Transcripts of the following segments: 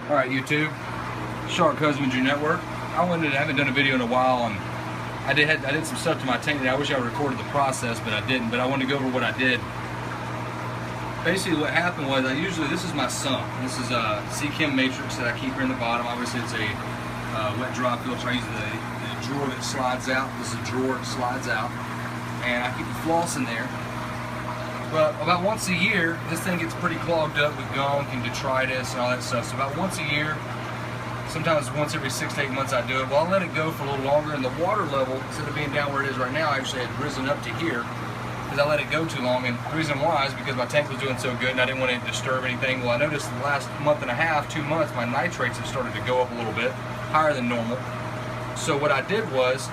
Alright YouTube, Shark Husbandry Network. I haven't done a video in a while, and I did some stuff to my tank that I wish I recorded the process, but I didn't. But I wanted to go over what I did. Basically what happened was, this is my sump. This is a C-Chem matrix that I keep here in the bottom. Obviously it's a wet dry filter. I use the drawer that slides out. This is a drawer that slides out. And I keep the floss in there. But about once a year, this thing gets pretty clogged up with gunk and detritus and all that stuff. So about once a year, sometimes once every 6 to 8 months I do it. Well, I'll let it go for a little longer, and the water level, instead of being down where it is right now, actually had risen up to here because I let it go too long. And the reason why is because my tank was doing so good and I didn't want it to disturb anything. Well, I noticed the last month and a half, 2 months, my nitrates have started to go up a little bit, higher than normal. So what I did was,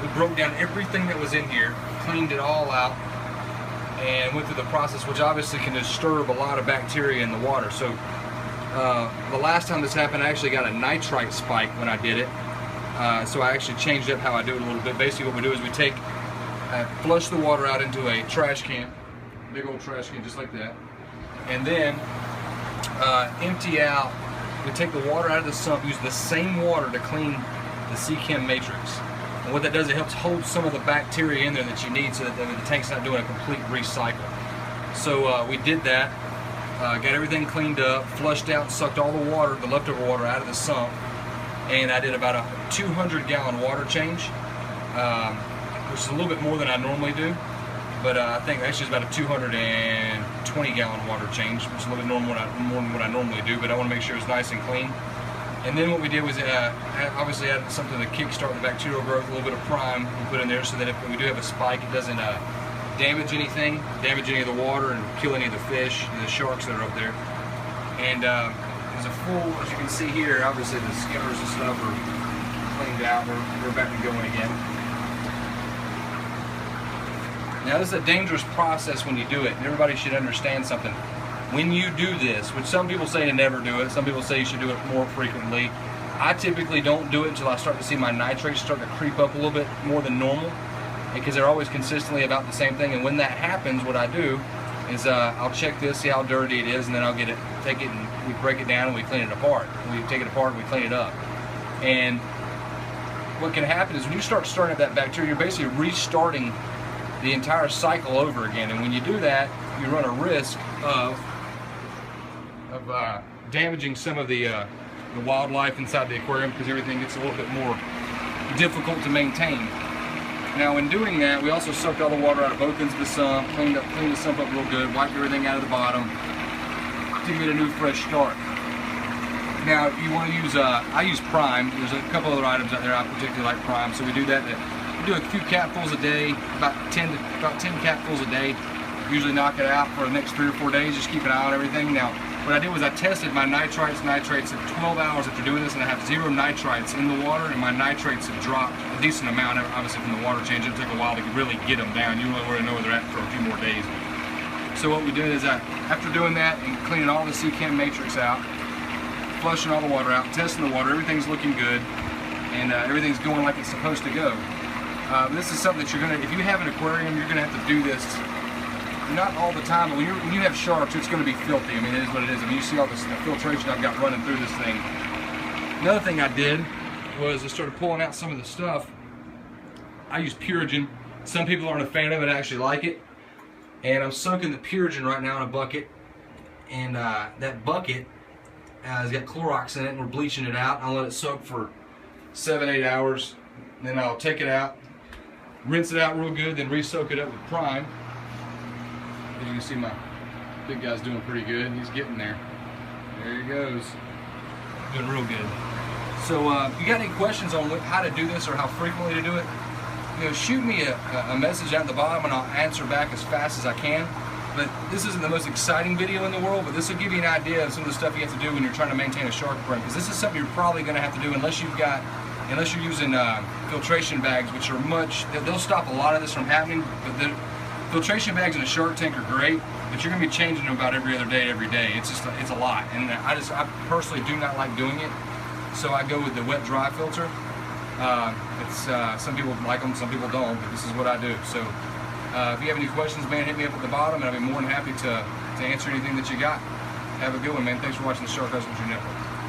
we broke down everything that was in here, cleaned it all out, and went through the process, which obviously can disturb a lot of bacteria in the water. So the last time this happened, I actually got a nitrite spike when I did it. So I actually changed up how I do it a little bit. Basically what we do is we flush the water out into a trash can, big old trash can just like that, and then empty out. We take the water out of the sump, use the same water to clean the C-Chem matrix. And what that does, it helps hold some of the bacteria in there that you need so that the tank's not doing a complete recycle. So we did that, got everything cleaned up, flushed out, sucked all the water, the leftover water out of the sump, and I did about a 200-gallon water change, which is a little bit more than I normally do, but I think actually it's about a 220-gallon water change, which is a little bit more than what I normally do, but I want to make sure it's nice and clean. And then what we did was obviously added something to kickstart the bacterial growth, a little bit of prime we put in there so that if we do have a spike, it doesn't damage anything, damage any of the water, and kill any of the fish, the sharks that are up there. And there's a full, as you can see here, obviously the skimmers and stuff are cleaned out. We're back to going again. Now this is a dangerous process when you do it, and everybody should understand something. When you do this, which some people say to never do it, some people say you should do it more frequently, I typically don't do it until I start to see my nitrates start to creep up a little bit more than normal, because they're always consistently about the same thing. And when that happens, what I do is I'll check this, see how dirty it is, and then I'll take it and we break it down and we clean it apart. We take it apart and we clean it up. And what can happen is when you start stirring up that bacteria, you're basically restarting the entire cycle over again. And when you do that, you run a risk of damaging some of the wildlife inside the aquarium, because everything gets a little bit more difficult to maintain. Now in doing that, we also sucked all the water out of both ends of the sump, cleaned the sump up real good, wiped everything out of the bottom to get a new fresh start. Now you want to use, I use prime. There's a couple other items out there I particularly like prime, so we do that. We do a few capfuls a day, about 10 capfuls a day. Usually knock it out for the next 3 or 4 days, just keep an eye on everything. Now what I did was I tested my nitrates at 12 hours after doing this, and I have 0 nitrites in the water, and my nitrates have dropped a decent amount, obviously from the water change. It took a while to really get them down. You don't really know where they're at for a few more days. So what we did is after doing that and cleaning all the C-Chem matrix out, flushing all the water out, testing the water, everything's looking good, and everything's going like it's supposed to go. This is something that if you have an aquarium, you're going to have to do this. Not all the time, but when you have sharks, it's going to be filthy. I mean, it is what it is. I mean, you see all this filtration I've got running through this thing. Another thing I did was I started pulling out some of the stuff. I use Purigen. Some people aren't a fan of it, I actually like it. And I'm soaking the Purigen right now in a bucket. And that bucket has got Clorox in it, and we're bleaching it out. I'll let it soak for 7-8 hours. And then I'll take it out, rinse it out real good, then re-soak it up with prime. As you can see, my big guy's doing pretty good. He's getting there. There he goes. Doing real good. So if you got any questions on how to do this or how frequently to do it, shoot me a message at the bottom, and I'll answer back as fast as I can. But this isn't the most exciting video in the world, but this will give you an idea of some of the stuff you have to do when you're trying to maintain a shark aquarium, because this is something you're probably going to have to do unless you're using filtration bags, which are they'll stop a lot of this from happening. But the filtration bags in a shark tank are great, but you're going to be changing them about every other day, every day. It's a lot, and I personally do not like doing it, so I go with the wet dry filter. Some people like them, some people don't, but this is what I do. So if you have any questions, man, hit me up at the bottom, and I'll be more than happy to answer anything that you got. Have a good one, man. Thanks for watching the Shark Husbandry Network.